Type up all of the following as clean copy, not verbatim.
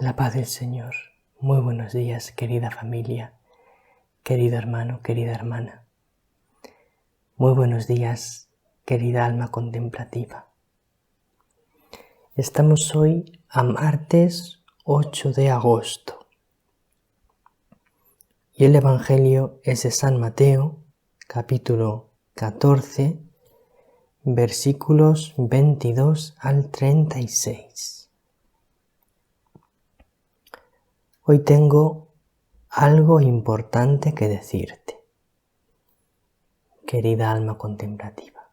La paz del Señor. Muy buenos días, querida familia, querido hermano, querida hermana. Muy buenos días, querida alma contemplativa. Estamos hoy a martes 8 de agosto y el Evangelio es de San Mateo, capítulo 14, versículos 22 al 36. Hoy tengo algo importante que decirte, querida alma contemplativa.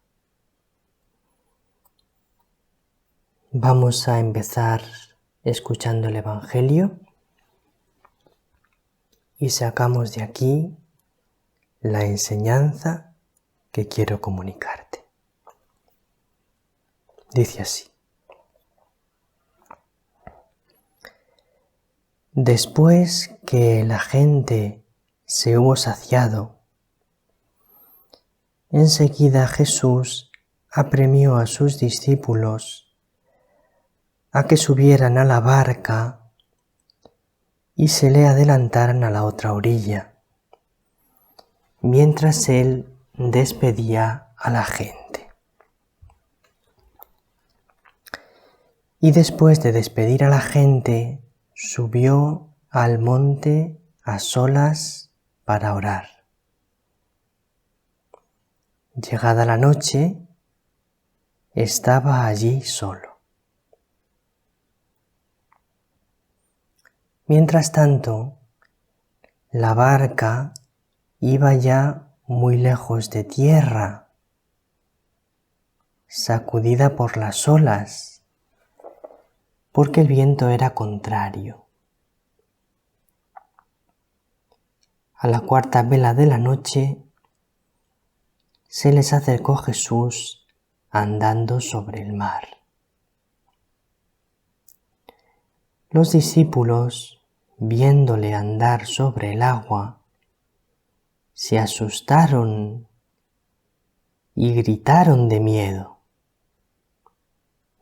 Vamos a empezar escuchando el Evangelio y sacamos de aquí la enseñanza que quiero comunicarte. Dice así: Después que la gente se hubo saciado, enseguida Jesús apremió a sus discípulos a que subieran a la barca y se le adelantaran a la otra orilla, mientras él despedía a la gente. Y después de despedir a la gente, subió al monte a solas para orar. Llegada la noche, estaba allí solo. Mientras tanto, la barca iba ya muy lejos de tierra, sacudida por las olas, porque el viento era contrario. A la cuarta vela de la noche, se les acercó Jesús andando sobre el mar. Los discípulos, viéndole andar sobre el agua, se asustaron y gritaron de miedo,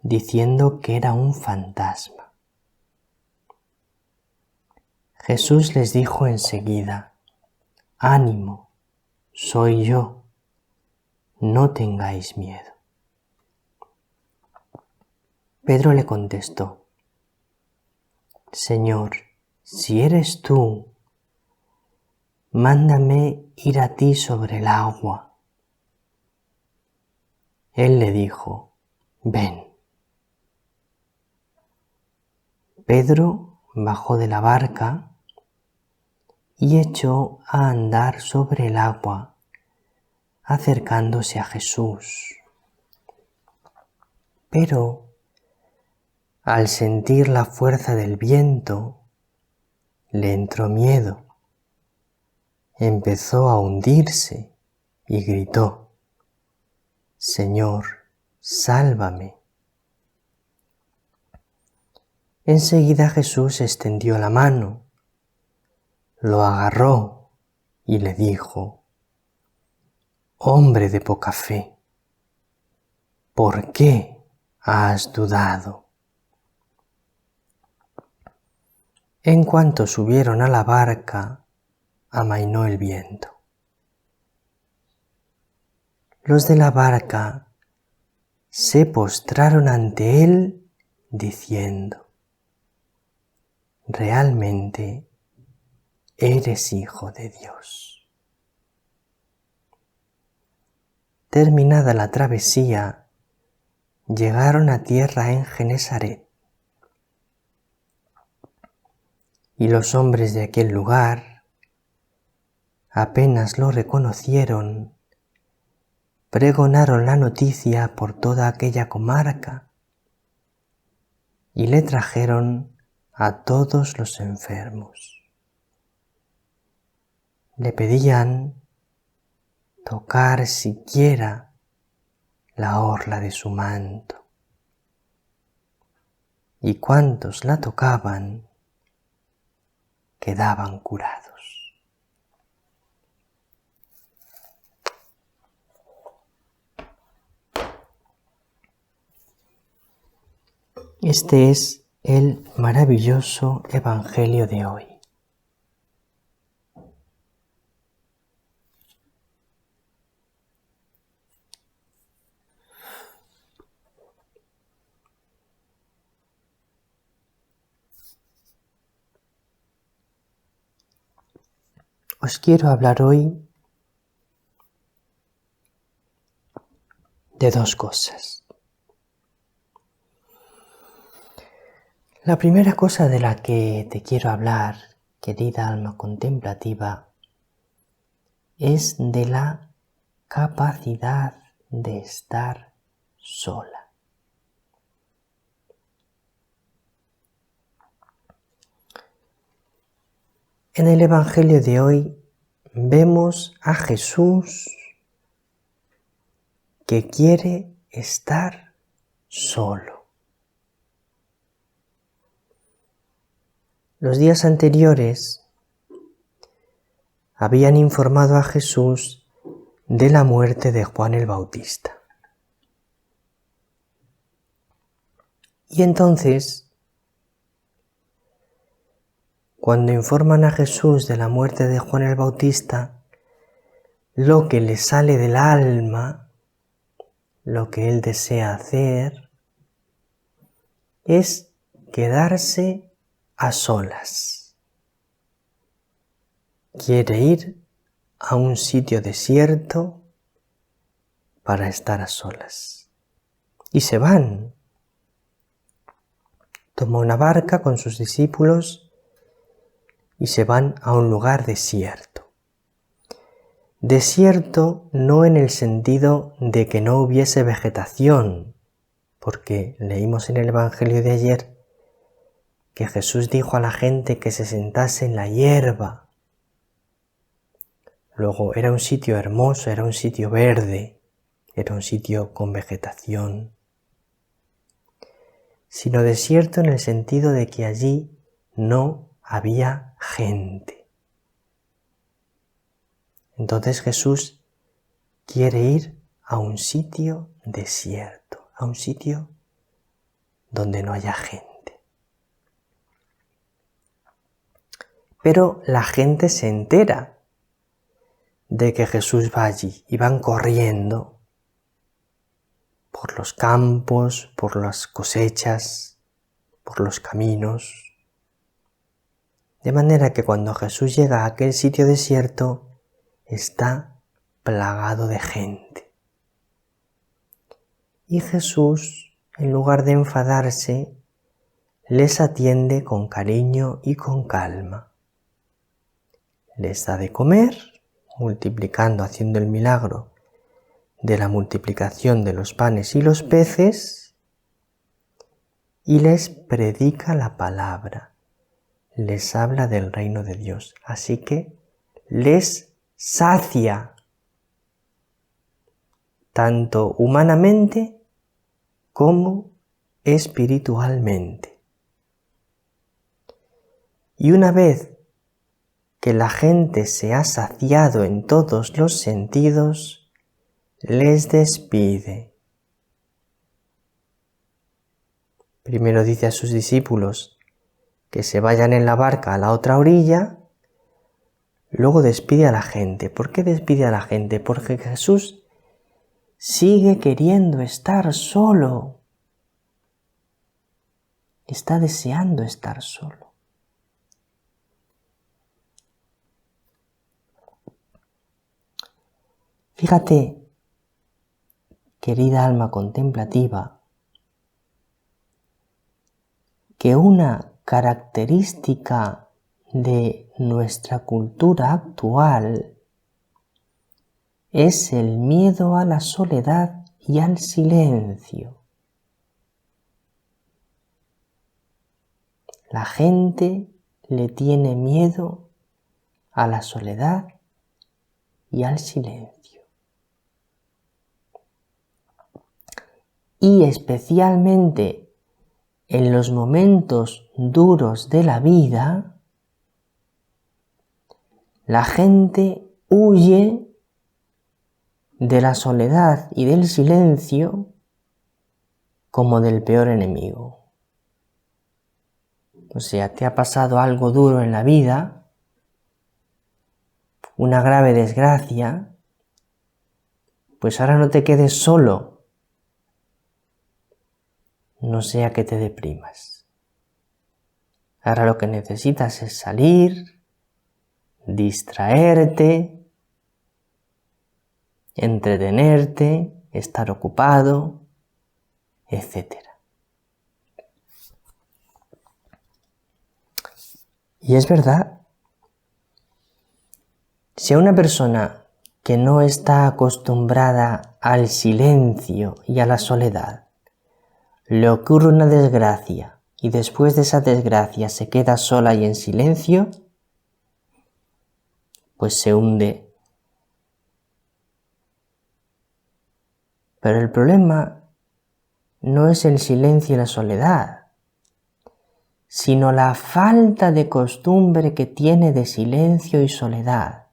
diciendo que era un fantasma. Jesús les dijo enseguida: «Ánimo, soy yo, no tengáis miedo». Pedro le contestó: «Señor, si eres tú, mándame ir a ti sobre el agua». Él le dijo: «Ven». Pedro bajó de la barca y echó a andar sobre el agua, acercándose a Jesús. Pero al sentir la fuerza del viento, le entró miedo. Empezó a hundirse y gritó: «Señor, sálvame». Enseguida Jesús extendió la mano, lo agarró y le dijo: «Hombre de poca fe, ¿por qué has dudado?». En cuanto subieron a la barca, amainó el viento. Los de la barca se postraron ante él diciendo: «Realmente eres Hijo de Dios». Terminada la travesía, llegaron a tierra en Genesaret. Y los hombres de aquel lugar, apenas lo reconocieron, pregonaron la noticia por toda aquella comarca y le trajeron a todos los enfermos. Le pedían tocar siquiera la orla de su manto. Y cuantos la tocaban, quedaban curados. Este es el maravilloso Evangelio de hoy. Os quiero hablar hoy de dos cosas. La primera cosa de la que te quiero hablar, querida alma contemplativa, es de la capacidad de estar sola. En el Evangelio de hoy vemos a Jesús que quiere estar solo. Los días anteriores habían informado a Jesús de la muerte de Juan el Bautista. Y entonces, cuando informan a Jesús de la muerte de Juan el Bautista, lo que le sale del alma, lo que él desea hacer, es quedarse a solas. Quiere ir a un sitio desierto para estar a solas. Y se van. Toma una barca con sus discípulos y se van a un lugar desierto. Desierto no en el sentido de que no hubiese vegetación, porque leímos en el Evangelio de ayer que Jesús dijo a la gente que se sentase en la hierba. Luego era un sitio hermoso, era un sitio verde, era un sitio con vegetación. Sino desierto en el sentido de que allí no había gente. Entonces Jesús quiere ir a un sitio desierto, a un sitio donde no haya gente. Pero la gente se entera de que Jesús va allí y van corriendo por los campos, por las cosechas, por los caminos. De manera que cuando Jesús llega a aquel sitio desierto, está plagado de gente. Y Jesús, en lugar de enfadarse, les atiende con cariño y con calma. Les da de comer, multiplicando, haciendo el milagro de la multiplicación de los panes y los peces, y les predica la palabra, les habla del reino de Dios. Así que les sacia, tanto humanamente como espiritualmente. Y una vez que la gente se ha saciado en todos los sentidos, les despide. Primero dice a sus discípulos que se vayan en la barca a la otra orilla, luego despide a la gente. ¿Por qué despide a la gente? Porque Jesús sigue queriendo estar solo. Está deseando estar solo. Fíjate, querida alma contemplativa, que una característica de nuestra cultura actual es el miedo a la soledad y al silencio. La gente le tiene miedo a la soledad y al silencio. Y especialmente en los momentos duros de la vida, la gente huye de la soledad y del silencio como del peor enemigo. O sea, te ha pasado algo duro en la vida, una grave desgracia, pues ahora no te quedes solo, no sea que te deprimas. Ahora lo que necesitas es salir, distraerte, entretenerte, estar ocupado, etc. Y es verdad, si a una persona que no está acostumbrada al silencio y a la soledad le ocurre una desgracia y después de esa desgracia se queda sola y en silencio, pues se hunde. Pero el problema no es el silencio y la soledad, sino la falta de costumbre que tiene de silencio y soledad.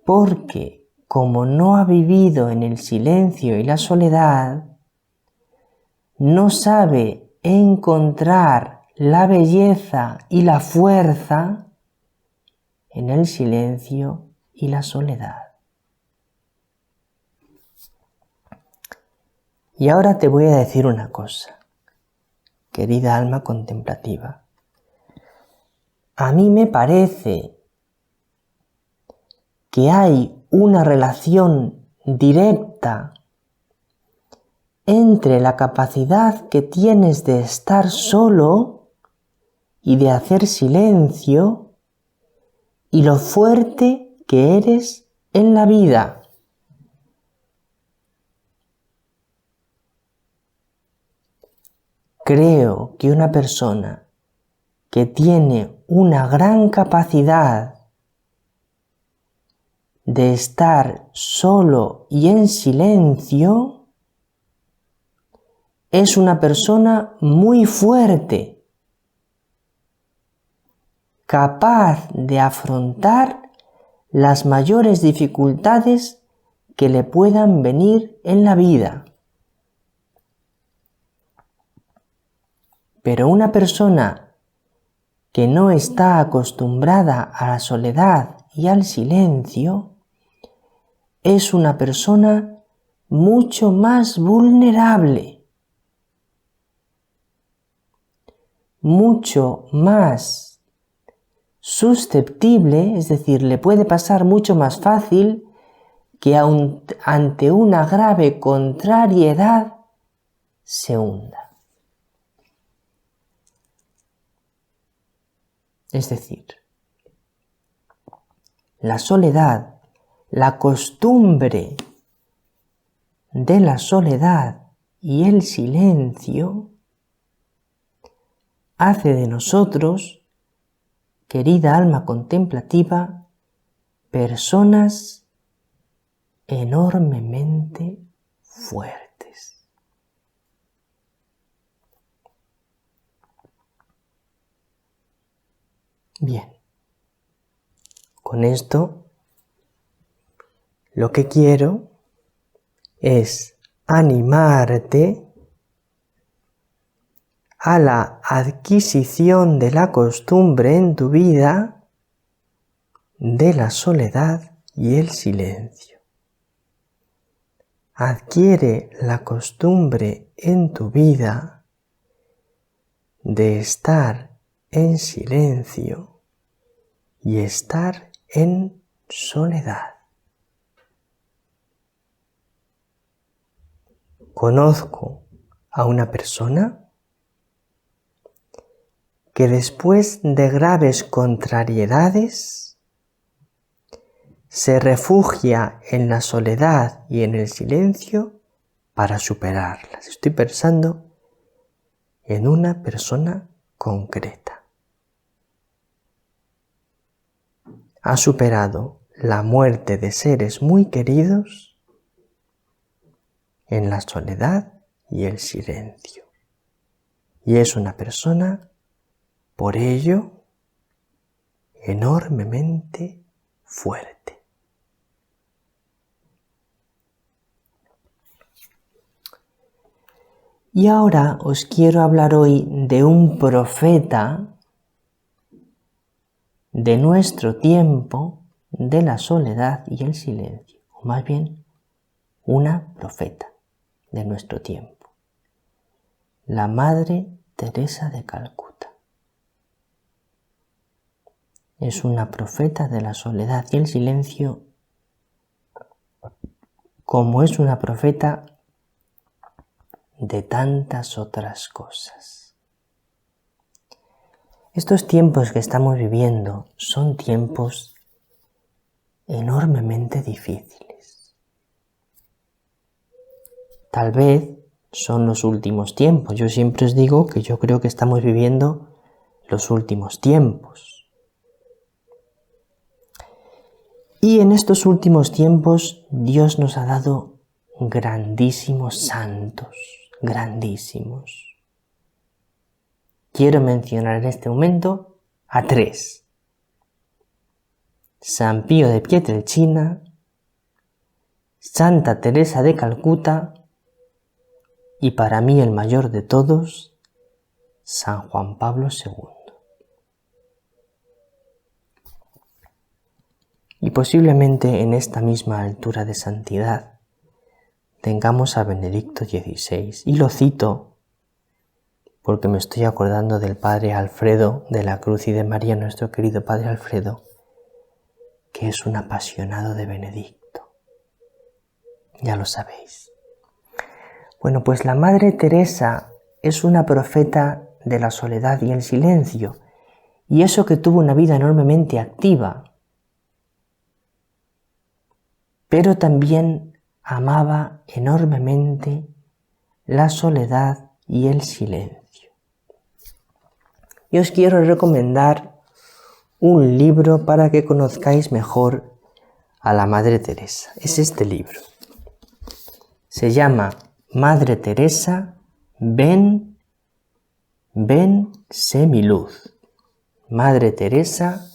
Porque como no ha vivido en el silencio y la soledad, no sabe encontrar la belleza y la fuerza en el silencio y la soledad. Y ahora te voy a decir una cosa, querida alma contemplativa. A mí me parece que hay una relación directa entre la capacidad que tienes de estar solo y de hacer silencio y lo fuerte que eres en la vida. Creo que una persona que tiene una gran capacidad de estar solo y en silencio es una persona muy fuerte, capaz de afrontar las mayores dificultades que le puedan venir en la vida. Pero una persona que no está acostumbrada a la soledad y al silencio es una persona mucho más vulnerable, mucho más susceptible, es decir, le puede pasar mucho más fácil que ante una grave contrariedad se hunda. Es decir, la soledad, la costumbre de la soledad y el silencio hace de nosotros, querida alma contemplativa, personas enormemente fuertes. Bien, con esto lo que quiero es animarte a la adquisición de la costumbre en tu vida de la soledad y el silencio. Adquiere la costumbre en tu vida de estar en silencio y estar en soledad. Conozco a una persona que después de graves contrariedades se refugia en la soledad y en el silencio para superarlas. Estoy pensando en una persona concreta. Ha superado la muerte de seres muy queridos en la soledad y el silencio. Y es una persona, por ello, enormemente fuerte. Y ahora os quiero hablar hoy de un profeta de nuestro tiempo, de la soledad y el silencio, o más bien, una profeta de nuestro tiempo, la Madre Teresa de Calcuta. Es una profeta de la soledad y el silencio, como es una profeta de tantas otras cosas. Estos tiempos que estamos viviendo son tiempos enormemente difíciles. Tal vez son los últimos tiempos. Yo siempre os digo que yo creo que estamos viviendo los últimos tiempos. Y en estos últimos tiempos Dios nos ha dado grandísimos santos, grandísimos. Quiero mencionar en este momento a 3. San Pío de Pietrelcina, Santa Teresa de Calcuta y para mí el mayor de todos, San Juan Pablo II. Y posiblemente en esta misma altura de santidad tengamos a Benedicto XVI. Y lo cito porque me estoy acordando del Padre Alfredo de la Cruz y de María, nuestro querido Padre Alfredo, que es un apasionado de Benedicto. Ya lo sabéis. Bueno, pues la Madre Teresa es una profeta de la soledad y el silencio, y eso que tuvo una vida enormemente activa, pero también amaba enormemente la soledad y el silencio. Y os quiero recomendar un libro para que conozcáis mejor a la Madre Teresa. Es este libro. Se llama Madre Teresa, ven, sé mi luz. Madre Teresa,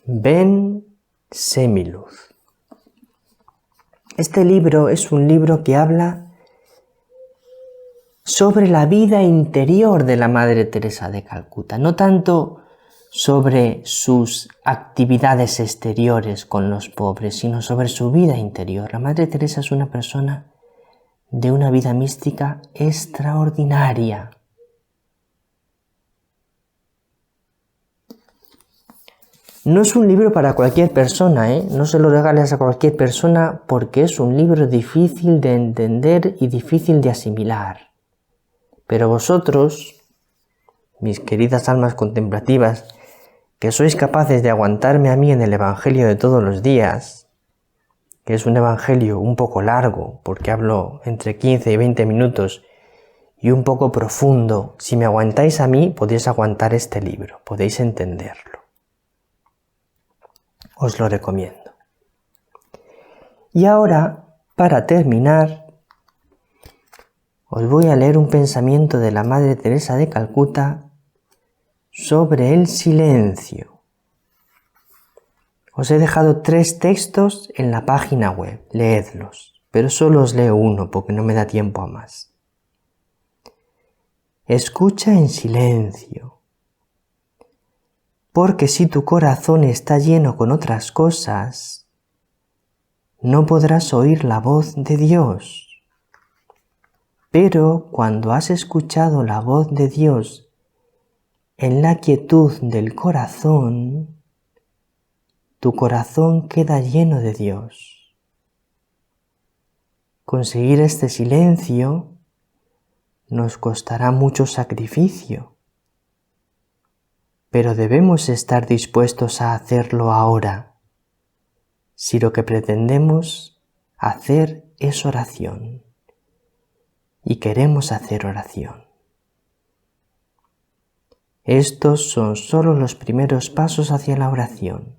ven, sé mi luz. Este libro es un libro que habla sobre la vida interior de la Madre Teresa de Calcuta, no tanto sobre sus actividades exteriores con los pobres, sino sobre su vida interior. La Madre Teresa es una persona de una vida mística extraordinaria. No es un libro para cualquier persona, no se lo regales a cualquier persona porque es un libro difícil de entender y difícil de asimilar. Pero vosotros, mis queridas almas contemplativas, que sois capaces de aguantarme a mí en el Evangelio de todos los días, que es un Evangelio un poco largo, porque hablo entre 15 y 20 minutos, y un poco profundo, si me aguantáis a mí, podéis aguantar este libro, podéis entenderlo. Os lo recomiendo. Y ahora, para terminar, os voy a leer un pensamiento de la Madre Teresa de Calcuta sobre el silencio. Os he dejado 3 textos en la página web, leedlos, pero solo os leo uno porque no me da tiempo a más. Escucha en silencio, porque si tu corazón está lleno con otras cosas, no podrás oír la voz de Dios. Pero cuando has escuchado la voz de Dios en la quietud del corazón, tu corazón queda lleno de Dios. Conseguir este silencio nos costará mucho sacrificio, pero debemos estar dispuestos a hacerlo ahora, si lo que pretendemos hacer es oración y queremos hacer oración. Estos son solo los primeros pasos hacia la oración,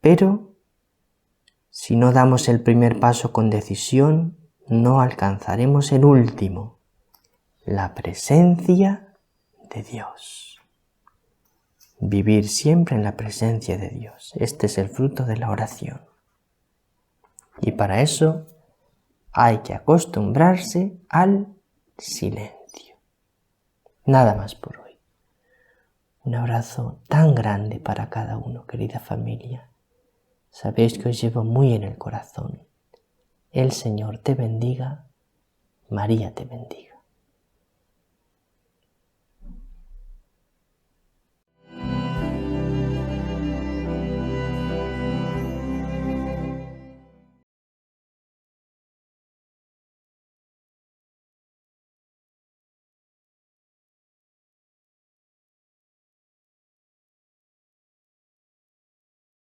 pero si no damos el primer paso con decisión, no alcanzaremos el último, la presencia de Dios. Vivir siempre en la presencia de Dios. Este es el fruto de la oración. Y para eso hay que acostumbrarse al silencio. Nada más por hoy. Un abrazo tan grande para cada uno, querida familia. Sabéis que os llevo muy en el corazón. El Señor te bendiga, María te bendiga.